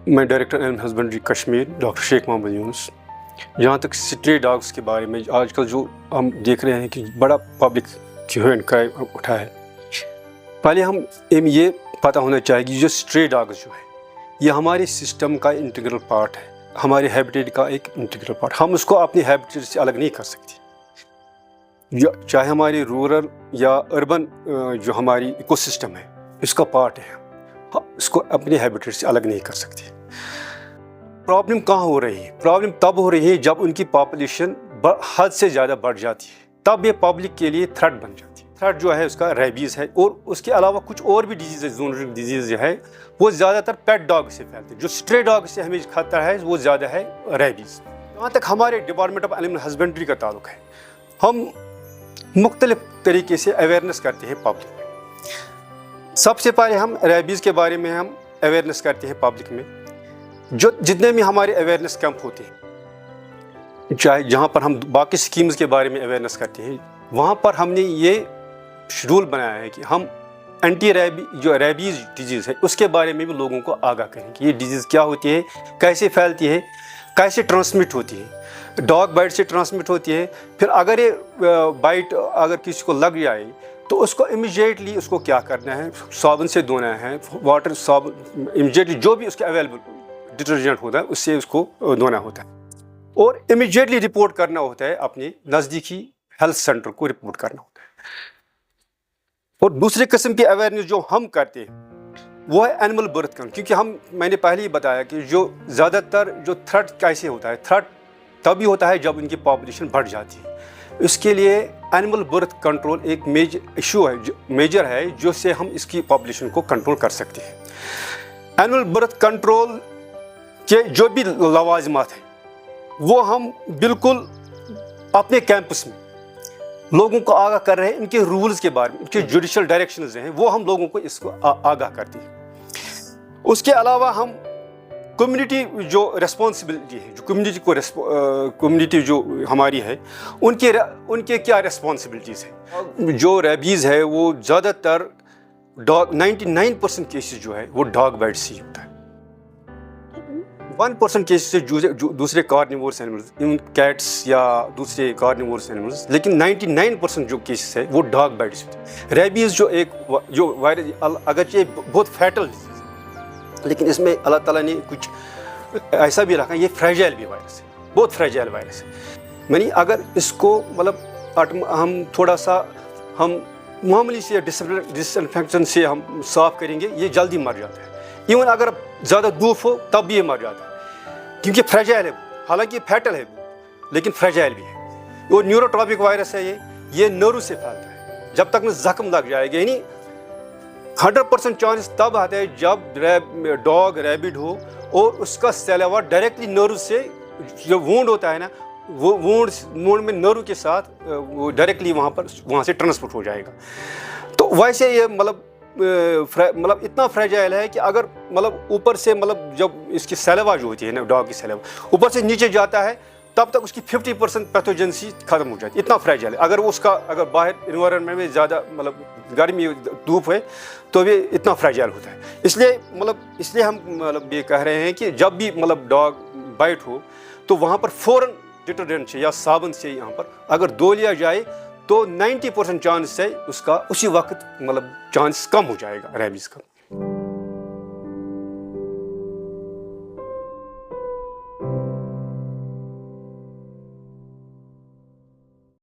میں director animal husbandry Kashmir doctor شیخ محمد یونس. جہاں تک اسٹرے ڈاگس کے بارے میں آج کل جو ہم دیکھ رہے ہیں کہ بڑا پبلک ہیو اینڈ کرائم اٹھا ہے. پہلے ہم یہ پتہ ہونا چاہیے کہ جو اسٹرے ڈاگس جو ہے یہ ہمارے سسٹم کا انٹیگرل پارٹ ہے, ہمارے ہیبیٹیٹ کا ایک انٹیگرل پارٹ. ہم اس کو اپنی ہیبیٹیٹ سے الگ نہیں کر سکتے, چاہے ہماری رورل یا اربن جو ہماری ایکو سسٹم ہے اس کا پارٹ ہے, اس کو اپنی ہیبیٹیٹ سے الگ نہیں کر سکتے. پرابلم کہاں ہو رہی ہے؟ پرابلم تب ہو رہی ہے جب ان کی پاپولیشن حد سے زیادہ بڑھ جاتی ہے, تب یہ پبلک کے لیے تھریٹ بن جاتی ہے. تھریٹ جو ہے اس کا ریبیز ہے, اور اس کے علاوہ کچھ اور بھی ڈیزیز ہے. زونوٹک ڈیزیز جو ہے وہ زیادہ تر پیٹ ڈاگ سے پھیلتے ہیں. جو اسٹرے ڈاگ سے ہمیں خطرہ ہے وہ زیادہ ہے ریبیز. جہاں تک ہمارے ڈپارٹمنٹ آف اینیمل ہسبینڈری کا تعلق ہے, ہم مختلف طریقے سے اویئرنیس کرتے ہیں پبلک میں. سب سے پہلے ہم ریبیز کے بارے میں ہم اویئرنیس کرتے ہیں پبلک میں. جتنے بھی ہمارے اویئرنیس کیمپ ہوتے ہیں, چاہے جہاں پر ہم باقی اسکیمز کے بارے میں اویئرنیس کرتے ہیں, وہاں پر ہم نے یہ شیڈول بنایا ہے کہ ہم جو ریبیز ڈیزیز ہے اس کے بارے میں بھی لوگوں کو آگاہ کریں کہ یہ ڈیزیز کیا ہوتی ہے, کیسے پھیلتی ہے, کیسے ٹرانسمٹ ہوتی ہے. ڈاگ بائٹ سے ٹرانسمٹ ہوتی ہے. پھر اگر یہ بائٹ اگر کسی کو لگ جائے تو اس کو امیجیٹلی اس کو کیا کرنا ہے, صابن سے دھونا ہے. واٹر صابن امیجیٹلی جو بھی اس کے اویلیبل ڈٹرجنٹ ہوتا ہے اس سے اس کو دھونا ہوتا ہے, اور امیجیٹلی رپورٹ کرنا ہوتا ہے, اپنے نزدیکی ہیلتھ سینٹر کو رپورٹ کرنا ہوتا ہے. اور دوسرے قسم کی اویئرنیس جو ہم کرتے ہیں وہ ہے اینیمل برتھ کنٹرول. کیونکہ میں نے پہلے ہی بتایا کہ جو زیادہ تر جو تھریٹ کیسے ہوتا ہے, تھریٹ تبھی ہوتا ہے جب ان کی پاپولیشن بڑھ جاتی ہے. اس کے لیے اینیمل برتھ کنٹرول ایک میجر ہے جو سے ہم اس کی پاپولیشن کو کنٹرول کر سکتے ہیں. اینیمل برتھ کنٹرول کے جو بھی لوازمات ہیں وہ ہم بالکل اپنے کیمپس میں لوگوں کو آگاہ کر رہے ہیں. ان کے رولز کے بارے میں, ان کے جوڈیشل ڈائریکشنز ہیں وہ ہم لوگوں کو اس کو آگاہ کرتے ہیں. اس کے علاوہ ہم کمیونٹی جو ریسپانسبلٹی ہے, جو کمیونٹی جو ہماری ہے, ان کے کیا ریسپانسبلٹیز ہیں. جو ریبیز ہے وہ زیادہ تر 99% کیسز جو ہے وہ ڈاگ بائٹ سے ہی ہوتا ہے. 1% کیسز سے دوسرے کارنیورس اینیملز, ان کیٹس یا دوسرے کارنیورس اینیملز, لیکن 99% جو کیسز ہے وہ ڈاگ بائٹ سے ہوتے ہیں. ریبیز جو وائرس اگرچہ بہت فیٹل ڈیزیز ہے, لیکن اس میں اللہ تعالیٰ نے کچھ ایسا بھی رکھا ہے, یہ فریجائل بھی وائرس ہے, بہت فریجائل وائرس ہے. یعنی اگر اس کو ہم تھوڑا سا ہم معمولی سے ڈس انفیکشن سے ہم صاف کریں گے یہ جلدی مر جاتا ہے. ایون اگر زیادہ دھوپ ہو تب بھی یہ مر جاتا ہے, کیونکہ فریجائل ہے. حالانکہ یہ فیٹل ہے لیکن فریجائل بھی ہے. وہ نیوروٹراپک وائرس ہے, یہ نرو سے پھیلتا ہے. جب تک میں زخم لگ جائے گا, یعنی 100% چانس تب آتا ہے جب ڈاگ ریبڈ ہو اور اس کا سیلاوا ڈائریکٹلی نرو سے, جو وونڈ ہوتا ہے نا, وہ وونڈ میں نرو کے ساتھ وہ ڈائریکٹلی وہاں سے ٹرانسفر ہو جائے گا. تو ویسے یہ مطلب اتنا فریجائل ہے کہ اگر اوپر سے جب اس کی سیلاوا جو ہوتی ہے نا, ڈاگ کی سیلاوا اوپر سے نیچے جاتا ہے تب تک اس کی 50% پیتھوجنسی ختم ہو جاتی ہے. اتنا فریجائل ہے. اگر باہر انوائرمنٹ میں زیادہ گرمی دھوپ ہے تو یہ اتنا فریجائل ہوتا ہے. اس لیے ہم یہ کہہ رہے ہیں کہ جب بھی ڈاگ بائٹ ہو تو وہاں پر فوراً ڈٹرجنٹ سے یا صابن سے یہاں پر اگر دھو لیا جائے تو 90% چانس ہے اس کا اسی وقت چانس کم ہو جائے گا ریبیز کا.